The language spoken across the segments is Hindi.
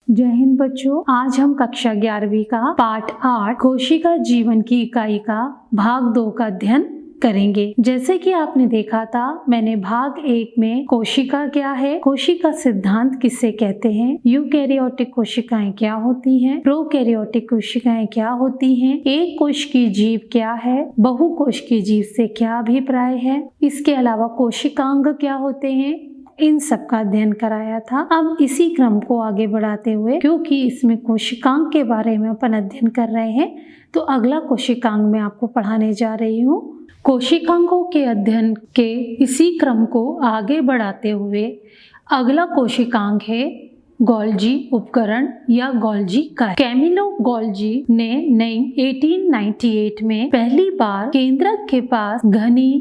जय हिंद बच्चों, आज हम कक्षा 11वीं का पाठ 8 कोशिका जीवन की इकाई का भाग 2 का अध्ययन करेंगे। जैसे कि आपने देखा था, मैंने भाग 1 में कोशिका क्या है, कोशिका सिद्धांत किसे कहते हैं, यूकैरियोटिक कोशिकाएं क्या होती हैं, प्रोकैरियोटिक कोशिकाएं क्या होती हैं, एक कोश की जीव क्या है, बहुकोश की जीव से क्या अभिप्राय है, इसके अलावा कोशिकांग क्या होते हैं, इन सब का अध्ययन कराया था। अब इसी क्रम को आगे बढ़ाते हुए, क्योंकि इसमें कोशिकांग के बारे में अपन अध्ययन कर रहे हैं, तो अगला कोशिकांग मैं आपको पढ़ाने जा रही हूँ। कोशिकांगों के अध्ययन के इसी क्रम को आगे बढ़ाते हुए अगला कोशिकांग है गोल्जी उपकरण या गोल्जी काय। कैमिलो गोल्जी ने 1898 में पहली बार केंद्रक के पास घनी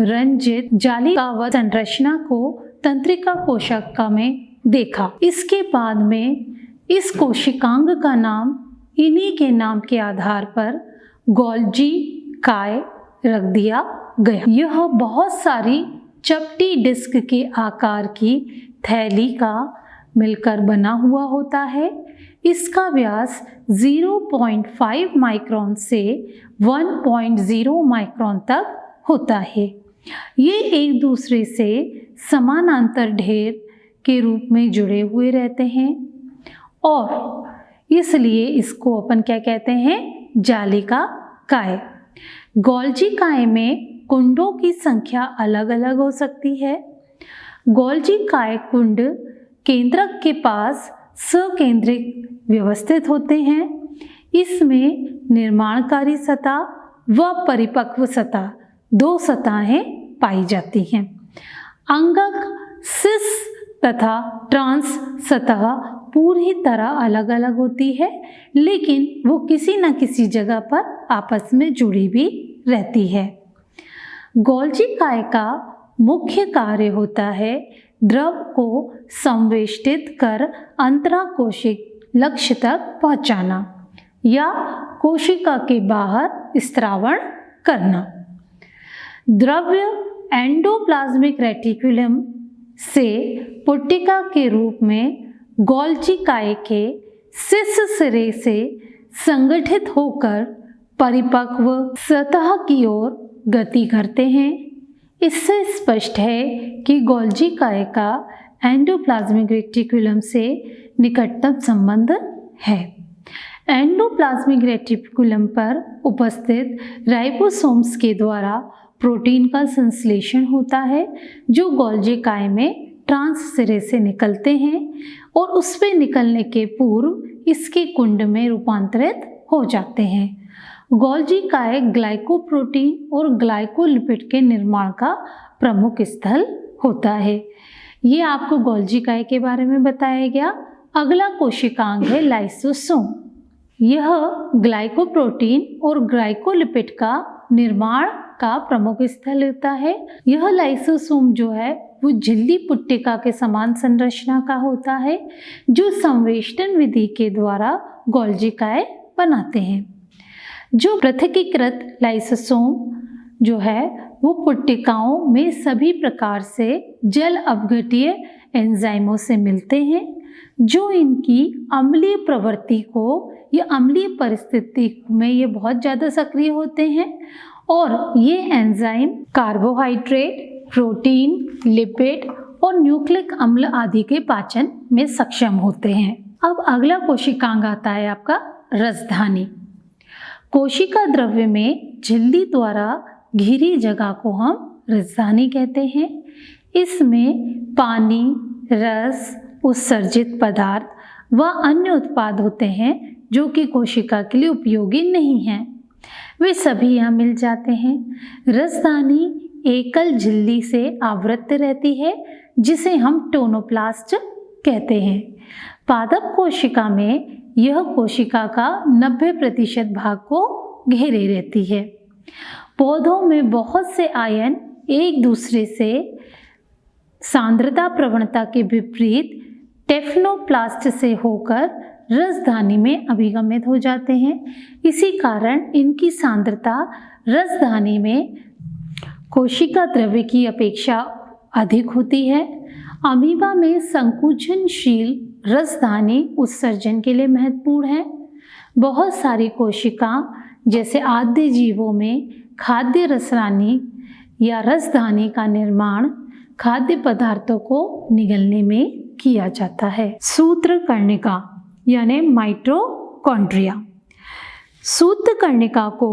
रंजित जालिकावत संरचना को तंत्रिका कोशिका में देखा। इसके बाद में इस कोशिकांग का नाम इन्हीं के नाम के आधार पर गोल्जी काय रख दिया गया। यह बहुत सारी चपटी डिस्क के आकार की थैली का मिलकर बना हुआ होता है। इसका व्यास 0.5 माइक्रोन से 1.0 माइक्रोन तक होता है। ये एक दूसरे से समानांतर ढेर के रूप में जुड़े हुए रहते हैं और इसलिए इसको अपन क्या कहते हैं, जालिका काय। गोल्जी काय में कुंडों की संख्या अलग अलग हो सकती है। गोल्जी काय कुंड केंद्रक के पास सकेंद्रिक व्यवस्थित होते हैं। इसमें निर्माणकारी सतह व परिपक्व सतह, 2 सतहें पाई जाती हैं। अंगक सिस तथा ट्रांस सतह पूरी तरह अलग अलग होती है, लेकिन वो किसी न किसी जगह पर आपस में जुड़ी भी रहती है। गोल्जी काय का मुख्य कार्य होता है द्रव को संवेष्टित कर अंतराकोशिक लक्ष्य तक पहुंचाना या कोशिका के बाहर स्त्रावण करना। द्रव्य एंडोप्लाज्मिक रेटिकुलम से पुट्टिका के रूप में गोल्जी काय के सिस सिरे से संगठित होकर परिपक्व सतह की ओर गति करते हैं। इससे स्पष्ट है कि गोल्जी काय का एंडोप्लाज्मिक रेटिकुलम से निकटतम संबंध है। एंडोप्लाज्मिक रेटिकुलम पर उपस्थित राइबोसोम्स के द्वारा प्रोटीन का संश्लेषण होता है, जो गोल्जी काय में ट्रांस सिरे से निकलते हैं और उससे निकलने के पूर्व इसके कुंड में रूपांतरित हो जाते हैं। गोल्जी काय ग्लाइकोप्रोटीन और ग्लाइकोलिपिड के निर्माण का प्रमुख स्थल होता है। ये आपको गोल्जी काय के बारे में बताया गया। अगला कोशिकांग है लाइसोसोम। यह ग्लाइकोप्रोटीन और ग्लाइकोलिपिड का निर्माण का प्रमुख स्थल होता है। यह लाइसोसोम जो है वो झिल्ली पुट्टिका के समान संरचना का होता है, जो संवेष्टन विधि के द्वारा गोल्जी काय बनाते हैं। जो पृथकीकृत लाइसोसोम जो है वो पुट्टिकाओं में सभी प्रकार से जल अपघट्य एंजाइमों से मिलते हैं, जो इनकी अम्लीय प्रवृत्ति को या अम्लीय परिस्थिति में ये बहुत ज़्यादा सक्रिय होते हैं और ये एंजाइम कार्बोहाइड्रेट, प्रोटीन, लिपिड और न्यूक्लिक अम्ल आदि के पाचन में सक्षम होते हैं। अब अगला कोशिकांग आता है आपका रसधानी। कोशिका द्रव्य में झिल्ली द्वारा घिरी जगह को हम रसधानी कहते हैं। इसमें पानी, रस, उत्सर्जित पदार्थ व अन्य उत्पाद होते हैं जो कि कोशिका के लिए उपयोगी नहीं हैं, वे सभी यहाँ मिल जाते हैं। रसधानी एकल झिल्ली से आवृत रहती है, जिसे हम टोनोप्लास्ट कहते हैं। पादप कोशिका में यह कोशिका का 90% भाग को घेरे रहती है। पौधों में बहुत से आयन एक दूसरे से सांद्रता प्रवणता के विपरीत टेफ्लोप्लास्ट से होकर रसधानी में अभिगमित हो जाते हैं। इसी कारण इनकी सांद्रता रसधानी में कोशिका द्रव्य की अपेक्षा अधिक होती है। अमीबा में संकुचनशील रसधानी उत्सर्जन के लिए महत्वपूर्ण है। बहुत सारी कोशिका जैसे आद्य जीवों में खाद्य रसरानी या रसधानी का निर्माण खाद्य पदार्थों को निगलने में किया जाता है। सूत्रकर्णिका यानी माइटोकॉन्ड्रिया। सूत्रकर्णिका को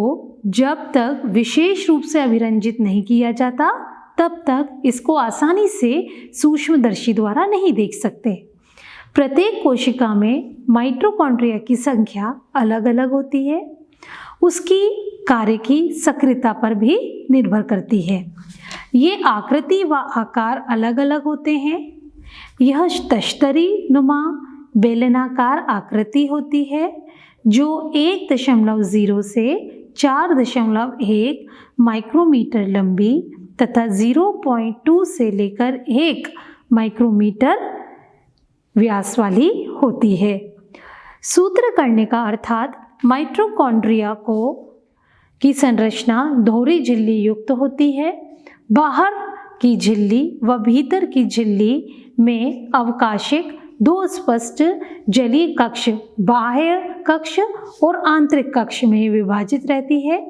जब तक विशेष रूप से अभिरंजित नहीं किया जाता तब तक इसको आसानी से सूक्ष्मदर्शी द्वारा नहीं देख सकते। प्रत्येक कोशिका में माइटोकॉन्ड्रिया की संख्या अलग अलग होती है। उसकी कार्य की सक्रियता पर भी निर्भर करती है। ये आकृति व आकार अलग अलग होते हैं। यह तश्तरी नुमा बेलनाकार आकृति होती है जो 1.0 से 4.1 माइक्रोमीटर लंबी तथा 0.2 से लेकर 1 माइक्रोमीटर व्यास वाली होती है। सूत्रकर्णिका अर्थात माइटोकॉन्ड्रिया की संरचना दोहरी झिल्ली युक्त होती है। बाहर की झिल्ली व भीतर की झिल्ली में अवकाशिक 2 स्पष्ट जलीय कक्ष बाह्य कक्ष और आंतरिक कक्ष में विभाजित रहती है।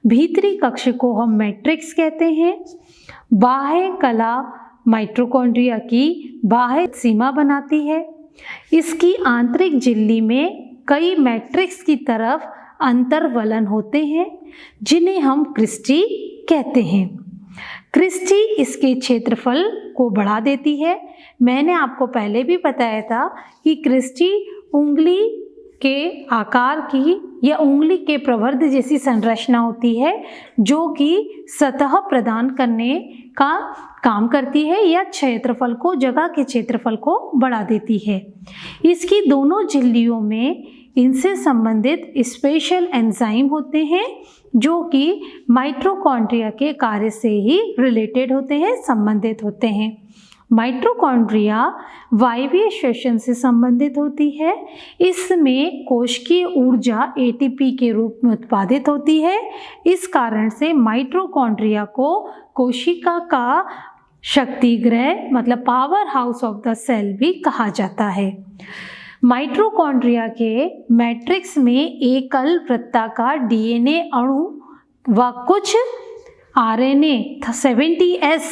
भीतरी कक्ष को हम मैट्रिक्स कहते हैं। बाह्य कला माइटोकॉन्ड्रिया की बाह्य सीमा बनाती है। इसकी आंतरिक झिल्ली में कई मैट्रिक्स की तरफ अंतर्वलन होते हैं जिन्हें हम क्रिस्टी कहते हैं। क्रिस्टी इसके क्षेत्रफल को बढ़ा देती है। मैंने आपको पहले भी बताया था कि क्रिस्टी उंगली के आकार की या उंगली के प्रवर्ध जैसी संरचना होती है जो कि सतह प्रदान करने का काम करती है या क्षेत्रफल को जगह के क्षेत्रफल को बढ़ा देती है। इसकी दोनों झिल्लियों में इनसे संबंधित स्पेशल एंजाइम होते हैं जो कि माइटोकॉन्ड्रिया के कार्य से ही रिलेटेड होते हैं, संबंधित होते हैं। माइटोकॉन्ड्रिया वायवीय श्वसन से संबंधित होती है। इसमें कोशिकीय ऊर्जा एटीपी के रूप में उत्पादित होती है। इस कारण से माइटोकॉन्ड्रिया को कोशिका का शक्तिगृह मतलब power house of the cell भी कहा जाता है। माइटोकॉन्ड्रिया के मैट्रिक्स में एकल वृत्ताकार डीएनए अणु व कुछ आरएनए 70S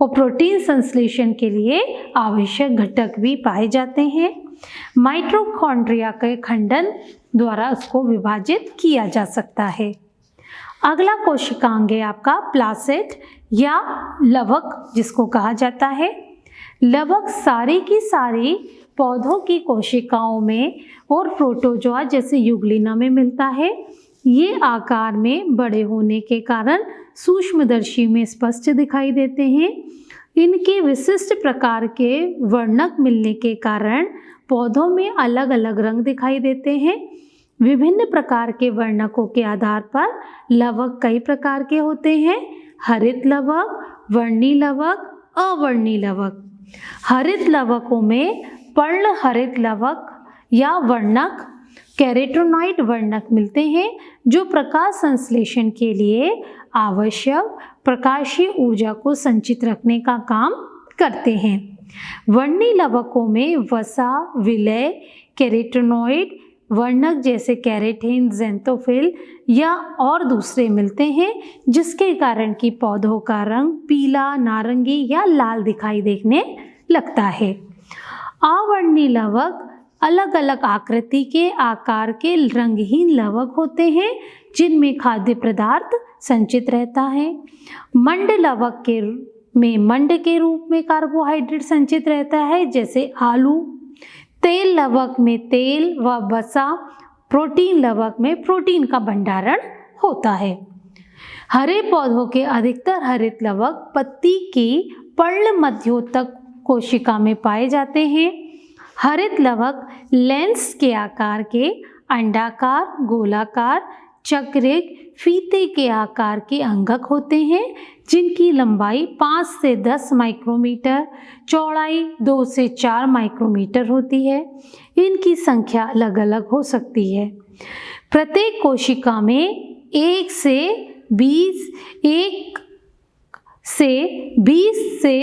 और प्रोटीन संश्लेषण के लिए आवश्यक घटक भी पाए जाते हैं। माइटोकॉन्ड्रिया के खंडन द्वारा उसको विभाजित किया जा सकता है। अगला कोशिकांग है आपका प्लासेट या लवक जिसको कहा जाता है। लवक सारी की सारी पौधों की कोशिकाओं में और प्रोटोजोआ जैसे युग्लिना में मिलता है। ये आकार में बड़े होने के कारण सूक्ष्मदर्शी में स्पष्ट दिखाई देते हैं। इनके विशिष्ट प्रकार के वर्णक मिलने के कारण पौधों में अलग अलग रंग दिखाई देते हैं। विभिन्न प्रकार के वर्णकों के आधार पर लवक कई प्रकार के होते हैं। हरित लवक, वर्णी लवक, अवर्णी लवक। हरित लवकों में पर्ण हरित लवक या वर्णक कैरोटीनॉइड वर्णक मिलते हैं जो प्रकाश संश्लेषण के लिए आवश्यक प्रकाशीय ऊर्जा को संचित रखने का काम करते हैं। वर्णी लवकों में वसा, विलय, कैरोटीनॉइड वर्णक जैसे कैरेटीन, ज़ेंथोफिल या और दूसरे मिलते हैं जिसके कारण कि पौधों का रंग पीला, नारंगी या लाल दिखाई देने लगता है। अवर्णी लवक अलग अलग आकृति के आकार के रंगहीन लवक होते हैं जिनमें खाद्य पदार्थ संचित रहता है। मंड लवक में मंड के रूप में कार्बोहाइड्रेट संचित रहता है जैसे आलू। तेल लवक में तेल व वसा, प्रोटीन लवक में प्रोटीन का भंडारण होता है। हरे पौधों के अधिकतर हरित लवक पत्ती की पर्ल मध्योतक कोशिका में पाए जाते हैं। हरित लवक लेंस के आकार के अंडाकार, गोलाकार, चक्रिक, फीते के आकार के अंगक होते हैं जिनकी लंबाई 5 से 10 माइक्रोमीटर, चौड़ाई 2 से 4 माइक्रोमीटर होती है। इनकी संख्या अलग अलग हो सकती है। प्रत्येक कोशिका में 1 से 20 से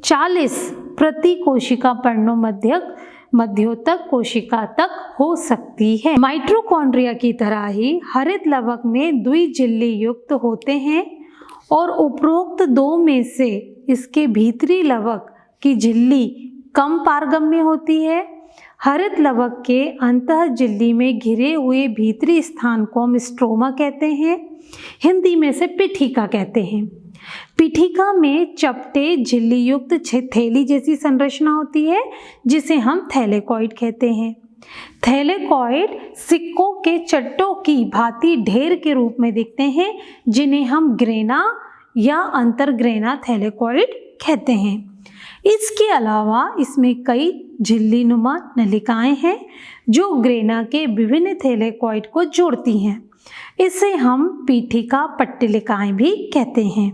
40 प्रति कोशिका पर्णोमध्यक मध्योतक कोशिका तक हो सकती है। माइटोकॉन्ड्रिया की तरह ही हरित लवक में द्विझिल्ली युक्त होते हैं और उपरोक्त दो में से इसके भीतरी लवक की झिल्ली कम पारगम्य होती है। हरित लवक के अंतः झिल्ली में घिरे हुए भीतरी स्थान को हम स्ट्रोमा कहते हैं, हिंदी में से पीठिका कहते हैं। पीठिका में चपटे झिल्ली युक्त थैली जैसी संरचना होती है जिसे हम थैलेकॉइड कहते हैं। थैलेकॉइड सिक्कों के चट्टों की भांति ढेर के रूप में दिखते हैं जिन्हें हम ग्रेना या अंतरग्रेना थैलेकॉइड कहते हैं। इसके अलावा इसमें कई झिल्ली नुमा नलिकाएं हैं जो ग्रेना के विभिन्न थैलेकॉइड को जोड़ती हैं। इसे हम पीठिका पट्टिलिकाएं भी कहते हैं।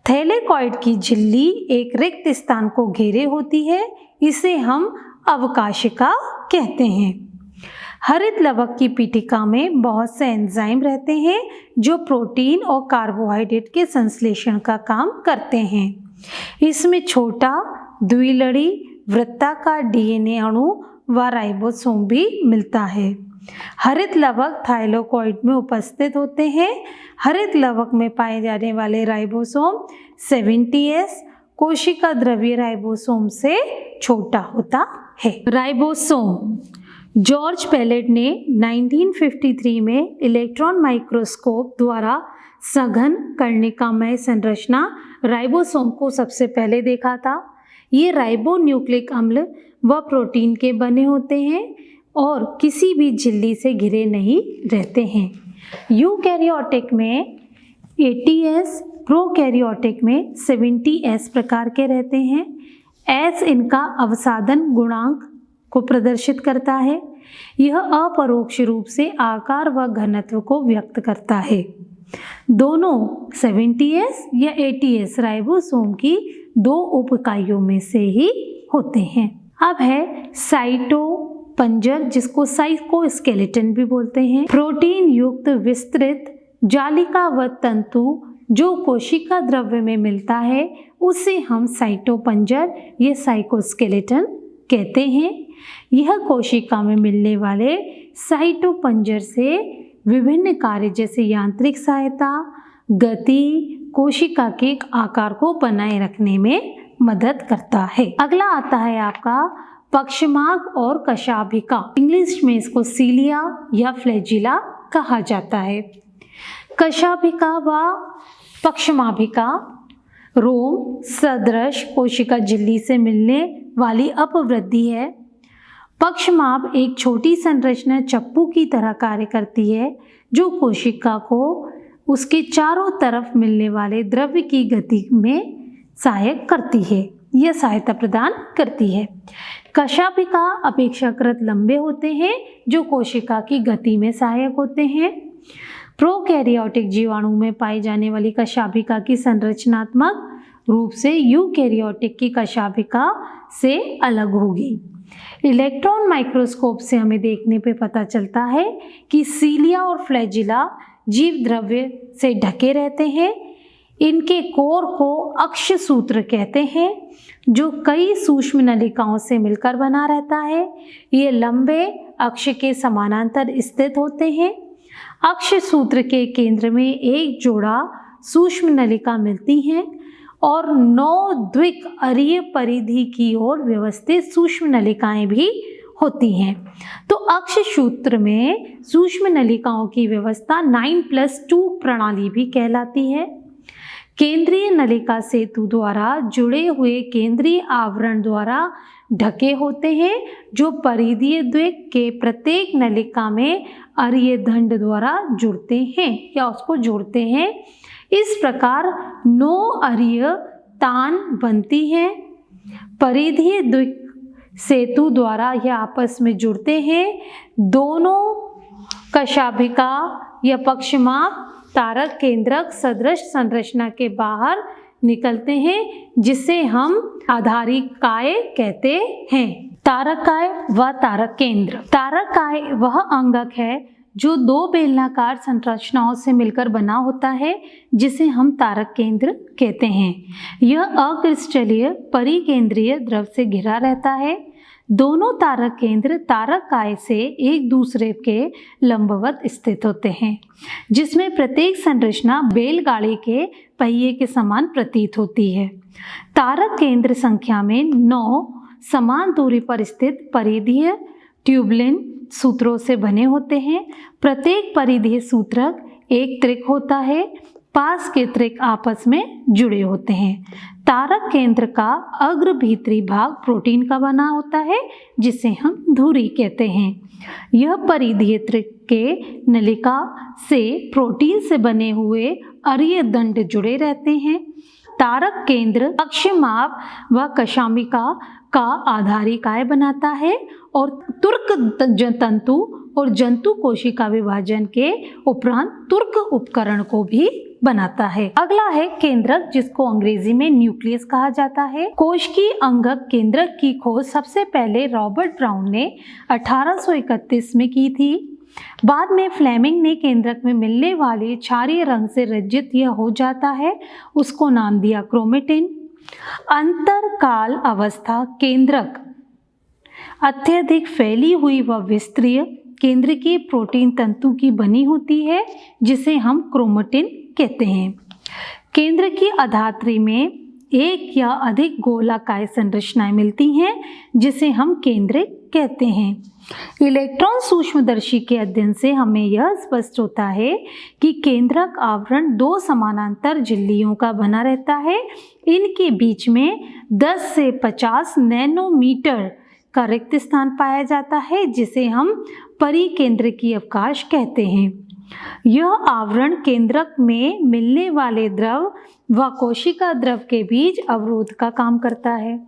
थैलेकॉइड की झिल्ली एक रिक्त स्थान को घेरे होती है, इसे हम अवकाशिका कहते हैं। हरित लवक की पीठिका में बहुत से एंजाइम रहते हैं जो प्रोटीन और कार्बोहाइड्रेट के संश्लेषण का काम करते हैं। इसमें छोटा द्विलड़ी वृत्ताकार डीएनए अणु व राइबोसोम भी मिलता है। हरित लवक थाइलेकॉइड में उपस्थित होते हैं। हरित लवक में पाए जाने वाले राइबोसोम 70S कोशिका द्रव्य राइबोसोम से छोटा होता है। राइबोसोम जॉर्ज पेलेट ने 1953 में इलेक्ट्रॉन माइक्रोस्कोप द्वारा सघन कर्णिकामय संरचना राइबोसोम को सबसे पहले देखा था। ये राइबोन्यूक्लिक अम्ल व प्रोटीन के बने होते हैं और किसी भी झिल्ली से घिरे नहीं रहते हैं। यूकैरियोटिक में 80S, प्रोकैरियोटिक में 70S प्रकार के रहते हैं। S इनका अवसादन गुणांक को प्रदर्शित करता है। यह अपरोक्ष रूप से आकार व घनत्व को व्यक्त करता है। दोनों 70S या 80S राइबोसोम की दो उप इकाइयों में से ही होते हैं। अब है साइटोपंजर, जिसको साइटोस्केलेटन भी बोलते हैं। प्रोटीन युक्त विस्तृत जालिकावत तंतु जो कोशिका द्रव्य में मिलता है उसे हम साइटोपंजर या साइटोस्केलेटन कहते हैं। यह कोशिका में मिलने वाले साइटोपंजर से विभिन्न कार्य जैसे यांत्रिक सहायता, गति, कोशिका के आकार को बनाए रखने में मदद करता है। अगला आता है आपका पक्षमार्ग और कशाभिका। इंग्लिश में इसको सीलिया या फ्लैजिला कहा जाता है। कशाभिका व पक्षमाभिका रोम सदृश कोशिका झिल्ली से मिलने वाली अपवृद्धि है। पक्षमाभ एक छोटी संरचना चप्पू की तरह कार्य करती है जो कोशिका को उसके चारों तरफ मिलने वाले द्रव्य की गति में सहायक करती है, यह सहायता प्रदान करती है। कशाभिका अपेक्षाकृत लंबे होते हैं जो कोशिका की गति में सहायक होते हैं। प्रोकैरियोटिक जीवाणु में पाई जाने वाली कशाभिका की संरचनात्मक रूप से यूकैरियोटिक की कशाभिका से अलग होगी। इलेक्ट्रॉन माइक्रोस्कोप से हमें देखने पे पता चलता है कि सीलिया और फ्लैजिला जीव द्रव्य से ढके रहते हैं। इनके कोर को अक्ष सूत्र कहते हैं जो कई सूक्ष्म नलिकाओं से मिलकर बना रहता है। ये लंबे अक्ष के समानांतर स्थित होते हैं। अक्ष सूत्र के केंद्र में एक जोड़ा सूक्ष्म नलिका मिलती हैं और 9 द्विअरीय परिधि की ओर व्यवस्थित सूक्ष्म नलिकाएं भी होती हैं। तो अक्ष सूत्र में सूक्ष्म नलिकाओं की व्यवस्था 9+2 प्रणाली भी कहलाती है। केंद्रीय नलिका सेतु द्वारा जुड़े हुए केंद्रीय आवरण द्वारा ढके होते हैं जो परिधीय द्विक के प्रत्येक नलिका में अरीय दंड द्वारा जुड़ते हैं या उसको जोड़ते हैं। इस प्रकार 9 अरीय तान बनती हैं। परिधीय द्विक सेतु द्वारा यह आपस में जुड़ते हैं। दोनों कशाभिका या पक्षमाप तारक केंद्रक सदृश संरचना के बाहर निकलते हैं जिसे हम आधारिकाय कहते हैं। तारकाय व तारक केंद्र। तारकाय वह अंगक है जो दो बेलनाकार संरचनाओं से मिलकर बना होता है, जिसे हम तारक केंद्र कहते हैं। यह अक्रिस्टलीय परिकेंद्रीय द्रव से घिरा रहता है। दोनों तारक केंद्र तारक काय से एक दूसरे के लंबवत स्थित होते हैं, जिसमें प्रत्येक संरचना बैलगाड़ी के पहिए के समान प्रतीत होती है। तारक केंद्र संख्या में 9 समान दूरी पर स्थित परिधीय ट्यूबुलिन सूत्रों से बने होते हैं। प्रत्येक परिधीय सूत्रक एक त्रिक होता है। पास के त्रिक आपस में जुड़े होते हैं। तारक केंद्र का अग्र भीतरी भाग प्रोटीन का बना होता है, जिसे हम धुरी कहते हैं। यह परिधीय त्रिक के नलिका से प्रोटीन से बने हुए अरीय दंड जुड़े रहते हैं। तारक केंद्र अक्षमाप व कशामिका का आधारी काय बनाता है और तुर्क तंतु और जंतु कोशिका विभाजन के उपरांत तुर्क उपकरण को भी बनाता है। अगला है केंद्रक, जिसको अंग्रेजी में न्यूक्लियस कहा जाता है। कोश की अंगक केंद्रक की खोज सबसे पहले रॉबर्ट ब्राउन ने 1831 में की थी। बाद में फ्लेमिंग ने केंद्रक में मिलने वाले क्षारीय रंग से रंजित यह हो जाता है, उसको नाम दिया क्रोमेटिन। अंतरकाल अवस्था केंद्रक अत्यधिक फैली हुई व विस्तृत केंद्रकीय प्रोटीन तंतु की बनी होती है, जिसे हम क्रोमेटिन कहते हैं। केंद्र की अधात्री में एक या अधिक गोलाकार संरचनाएं मिलती हैं, जिसे हम केंद्रक कहते हैं। इलेक्ट्रॉन सूक्ष्मदर्शी के अध्ययन से हमें यह स्पष्ट होता है कि केंद्रक आवरण 2 समानांतर झिल्लियों का बना रहता है। इनके बीच में 10 से 50 नैनोमीटर का रिक्त स्थान पाया जाता है, जिसे हम परिकेंद्रकीय अवकाश कहते हैं। यह आवरण केंद्रक में मिलने वाले द्रव व कोशिका द्रव के बीच अवरोध का काम करता है।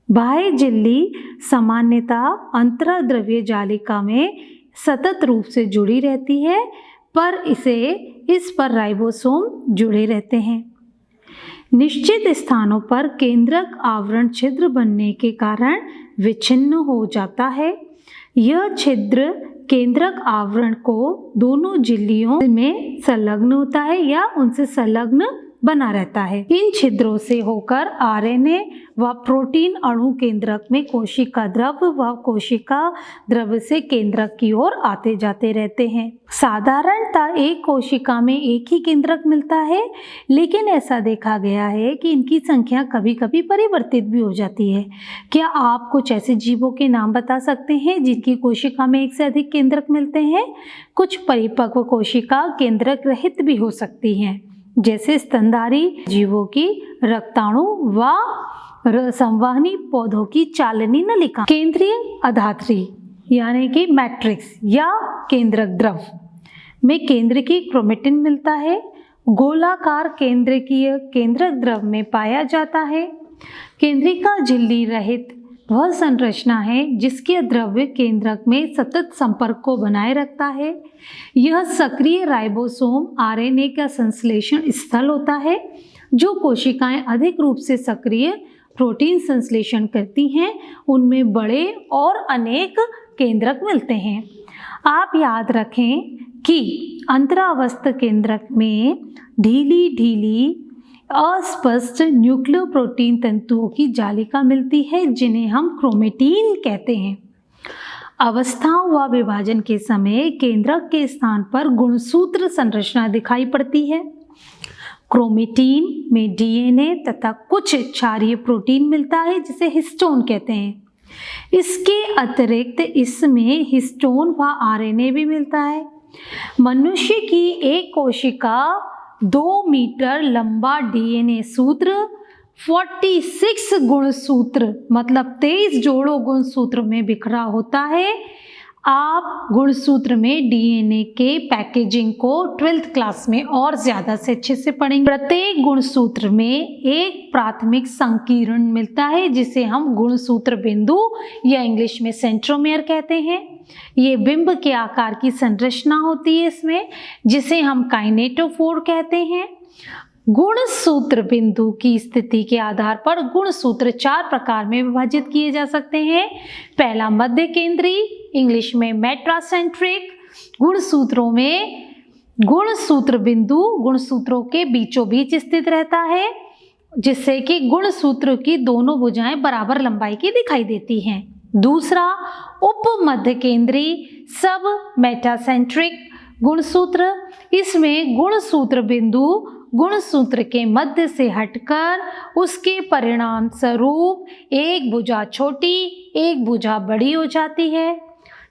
बाह्य झिल्ली सामान्यतः अंतःद्रव्य जालिका में सतत रूप से जुड़ी रहती है, पर इस पर राइबोसोम जुड़े रहते हैं। निश्चित स्थानों पर केंद्रक आवरण छिद्र बनने के कारण विच्छिन्न हो जाता है। यह छिद्र केंद्रक आवरण को दोनों झिल्लियों में संलग्न होता है या उनसे संलग्न बना रहता है। इन छिद्रों से होकर आरएनए व प्रोटीन अणु केंद्रक में कोशिका द्रव व कोशिका द्रव से केंद्रक की ओर आते जाते रहते हैं। साधारणतः एक कोशिका में एक ही केंद्रक मिलता है, लेकिन ऐसा देखा गया है कि इनकी संख्या कभी कभी परिवर्तित भी हो जाती है। क्या आप कुछ ऐसे जीवों के नाम बता सकते हैं जिनकी कोशिका में एक से अधिक केंद्रक मिलते हैं? कुछ परिपक्व कोशिका केंद्रक रहित भी हो सकती हैं, जैसे स्तनधारी जीवों की रक्ताणु व संवहनी पौधों की चालनी नलिका। केंद्रीय अधात्री यानी कि मैट्रिक्स या केंद्रक द्रव में केंद्रकीय क्रोमेटिन मिलता है। गोलाकार केंद्रकीय केंद्रक द्रव में पाया जाता है। केंद्रिका झिल्ली रहित वह संरचना है जिसके द्रव्य केंद्रक में सतत संपर्क को बनाए रखता है। यह सक्रिय राइबोसोम आरएनए का संश्लेषण स्थल होता है। जो कोशिकाएं अधिक रूप से सक्रिय प्रोटीन संश्लेषण करती हैं, उनमें बड़े और अनेक केंद्रक मिलते हैं। आप याद रखें कि अंतरावस्थ केंद्रक में ढीली ढीली अस्पष्ट न्यूक्लियोप्रोटीन तंतुओं की जालिका मिलती है, जिन्हें हम क्रोमेटिन कहते हैं। अवस्थाओं व विभाजन के समय केंद्रक के स्थान पर गुणसूत्र संरचना दिखाई पड़ती है। क्रोमेटिन में डीएनए तथा कुछ क्षारीय प्रोटीन मिलता है, जिसे हिस्टोन कहते हैं। इसके अतिरिक्त इसमें हिस्टोन व आरएनए भी मिलता है। मनुष्य की एक कोशिका 2 मीटर लंबा डीएनए सूत्र 46 गुणसूत्र मतलब 23 जोड़ों गुणसूत्र में बिखरा होता है। आप गुणसूत्र में डीएनए के पैकेजिंग को 12th क्लास में और ज़्यादा से अच्छे से पढ़ेंगे। प्रत्येक गुणसूत्र में एक प्राथमिक संकीर्ण मिलता है, जिसे हम गुणसूत्र बिंदु या इंग्लिश में सेंट्रोमेयर कहते हैं। ये बिंब के आकार की संरचना होती है इसमें, जिसे हम काइनेटोफोर कहते हैं। गुणसूत्र बिंदु की स्थिति के आधार पर गुणसूत्र 4 प्रकार में विभाजित किए जा सकते हैं। पहला मध्य केंद्री, इंग्लिश में मेट्रासेंट्रिक, गुणसूत्रों में गुणसूत्र बिंदु गुणसूत्रों के बीचों बीच स्थित रहता है, जिससे कि गुणसूत्र की दोनों भुजाएं बराबर लंबाई की दिखाई देती हैं। दूसरा, उपमध्य केंद्री सब मेटासेंट्रिक गुणसूत्र। इसमें गुणसूत्र बिंदु गुणसूत्र के मध्य से हटकर उसके परिणाम स्वरूप एक भुजा छोटी एक भुजा बड़ी हो जाती है।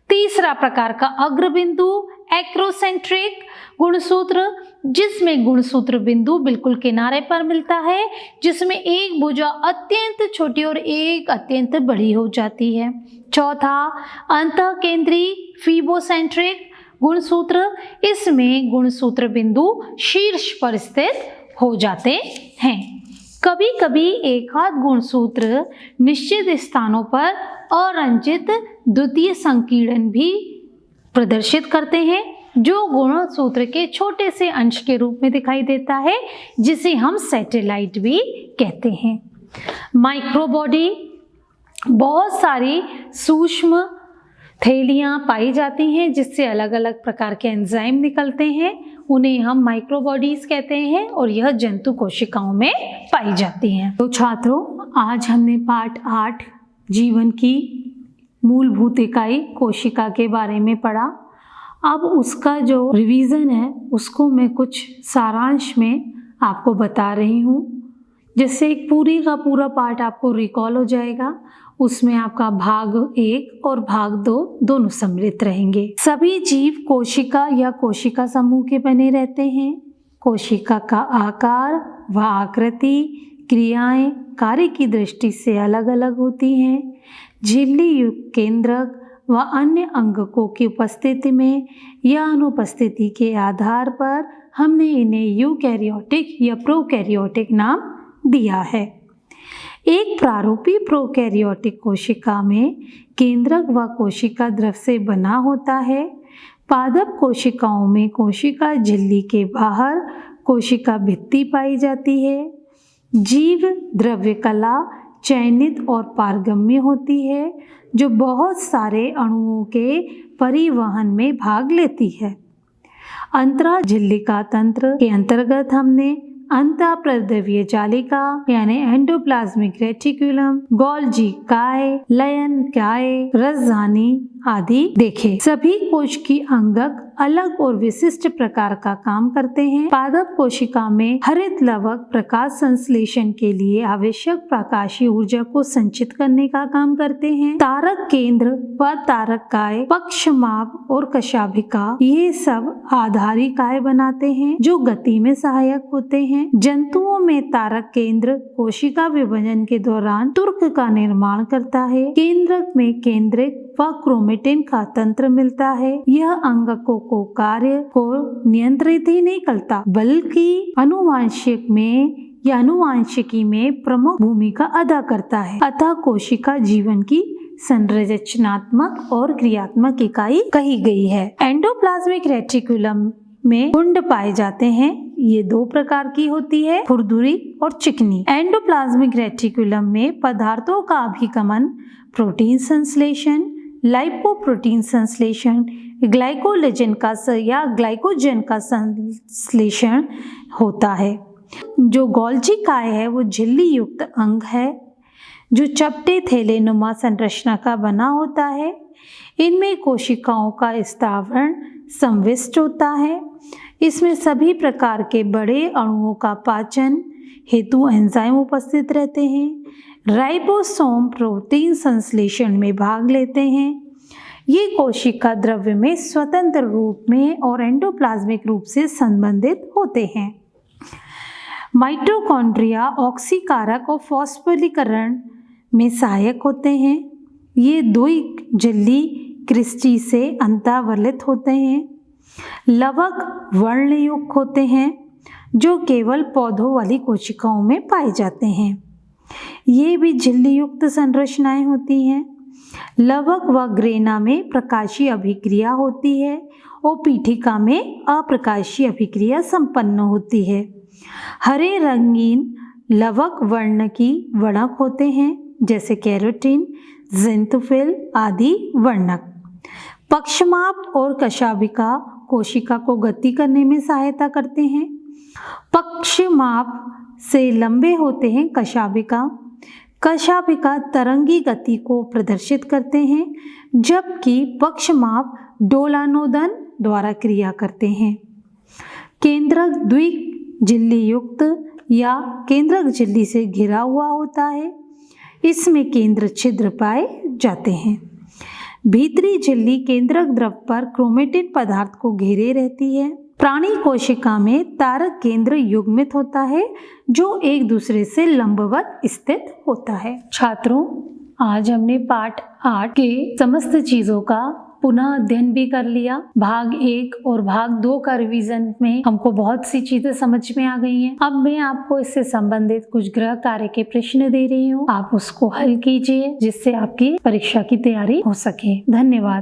तीसरा प्रकार का अग्रबिंदु एक्रोसेंट्रिक गुणसूत्र, जिसमें गुणसूत्र बिंदु बिल्कुल किनारे पर मिलता है, जिसमें एक भुजा अत्यंत छोटी और एक अत्यंत बड़ी हो जाती है। चौथा, अंतः केंद्री फीबोसेंट्रिक गुणसूत्र। इसमें गुणसूत्र बिंदु शीर्ष पर स्थित हो जाते हैं। कभी कभी एक आध गुणसूत्र निश्चित स्थानों पर अरंजित द्वितीय संकीर्ण भी प्रदर्शित करते हैं, जो गुणसूत्र के छोटे से अंश के रूप में दिखाई देता है, जिसे हम सैटेलाइट भी कहते हैं। माइक्रोबॉडी, बहुत सारी सूक्ष्म थैलियाँ पाई जाती हैं जिससे अलग अलग प्रकार के एंजाइम निकलते हैं, उन्हें हम माइक्रोबॉडीज कहते हैं और यह जंतु कोशिकाओं में पाई जाती हैं। तो छात्रों, आज हमने पाठ 8 जीवन की मूलभूत इकाई कोशिका के बारे में पढ़ा। अब उसका जो रिवीजन है उसको मैं कुछ सारांश में आपको बता रही हूँ, जिससे एक पूरी का पूरा पाठ आपको रिकॉल हो जाएगा। उसमें आपका भाग 1 और भाग 2 दोनों सम्मिलित रहेंगे। सभी जीव कोशिका या कोशिका समूह के बने रहते हैं। कोशिका का आकार व आकृति, क्रियाएं कार्य की दृष्टि से अलग अलग होती हैं। झिल्ली युक्त केंद्रक व अन्य अंगकों की उपस्थिति में या अनुपस्थिति के आधार पर हमने इन्हें यूकैरियोटिक या प्रोकैरियोटिक नाम दिया है। एक प्रारूपी प्रोकैरियोटिक कोशिका में केंद्रक व कोशिका द्रव से बना होता है। पादप कोशिकाओं में कोशिका झिल्ली के बाहर कोशिका भित्ति पाई जाती है। जीव द्रव्य कला चयनित और पारगम्य होती है, जो बहुत सारे अणुओं के परिवहन में भाग लेती है। अंतरा झिल्लिका तंत्र के अंतर्गत हमने अंतःप्रद्रव्य जालिका यानी एंडोप्लाज्मिक रेटिकुलम, गोल्जी काय, लयन काय, रसधानी आदि देखे। सभी कोश की अंगक अलग और विशिष्ट प्रकार का काम करते हैं। पादप कोशिका में हरित लवक प्रकाश संश्लेषण के लिए आवश्यक प्रकाशीय ऊर्जा को संचित करने का काम करते हैं। तारक केंद्र व तारक काय, पक्षमाप और कशाभिका ये सब आधारी काय बनाते हैं, जो गति में सहायक होते हैं। जंतुओं में तारक केंद्र कोशिका विभाजन के दौरान तुर्क का निर्माण करता है। केंद्रक में केंद्रिक व क्रोमेटिन का तंत्र मिलता है। यह अंगकों को कार्य को नियंत्रित ही नहीं करता, बल्कि अनुवांशिक में या अनुवांशिकी में प्रमुख भूमिका अदा करता है। अतः कोशिका जीवन की संरचनात्मक और क्रियात्मक इकाई कही गई है। एंडोप्लाज्मिक रेटिकुलम में कुंड पाए जाते हैं। ये 2 प्रकार की होती है, खुरदुरी और चिकनी। एंडोप्लाज्मिक रेटिकुलम में पदार्थों का अभिगमन, प्रोटीन संश्लेषण, लाइपोप्रोटीन संश्लेषण, ग्लाइकोलिजन का या ग्लाइकोजन का संश्लेषण होता है। जो गोल्जी काय है वो झिल्ली युक्त अंग है, जो चपटे थैलेनुमा संरचना का बना होता है। इनमें कोशिकाओं का स्थावरण संविष्ट होता है। इसमें सभी प्रकार के बड़े अणुओं का पाचन हेतु एंजाइम उपस्थित रहते हैं। राइबोसोम प्रोटीन संश्लेषण में भाग लेते हैं। ये कोशिका द्रव्य में स्वतंत्र रूप में और एंडोप्लाज्मिक रूप से संबंधित होते हैं। माइटोकॉन्ड्रिया ऑक्सीकारक और फॉस्फोरीकरण में सहायक होते हैं। ये 2 झिल्ली क्रिस्टी से अंतावलित होते हैं। लवक वर्णयुक्त होते हैं, जो केवल पौधों वाली कोशिकाओं में पाए जाते हैं। ये भी झिल्ली युक्त संरचनाएं होती हैं। लवक व ग्रेना में प्रकाशीय अभिक्रिया होती है और पीठिका में अप्रकाशीय अभिक्रिया संपन्न होती है। हरे रंगीन लवक वर्ण की वर्णक होते हैं, जैसे कैरोटीन, जिंथोफिल आदि वर्णक। पक्षमाप और कशाभिका कोशिका को गति करने में सहायता करते हैं। पक्षमाप से लंबे होते हैं कशाभिका। कशाभिका तरंगी गति को प्रदर्शित करते हैं, जबकि पक्षमाप डोलानोदन द्वारा क्रिया करते हैं। केंद्रक द्विझिल्ली युक्त या केंद्रक झिल्ली से घिरा हुआ होता है। इसमें केंद्र छिद्र पाए जाते हैं। भीतरी झिल्ली केंद्रक द्रव पर क्रोमेटिन पदार्थ को घेरे रहती है। प्राणी कोशिका में तारक केंद्र युग्मित होता है, जो एक दूसरे से लंबवत स्थित होता है। छात्रों, आज हमने पाठ 8 के समस्त चीजों का पुनः अध्ययन भी कर लिया। भाग 1 और भाग 2 का रिवीजन में हमको बहुत सी चीजें समझ में आ गई हैं। अब मैं आपको इससे संबंधित कुछ गृह कार्य के प्रश्न दे रही हूँ, आप उसको हल कीजिए जिससे आपकी परीक्षा की तैयारी हो सके। धन्यवाद।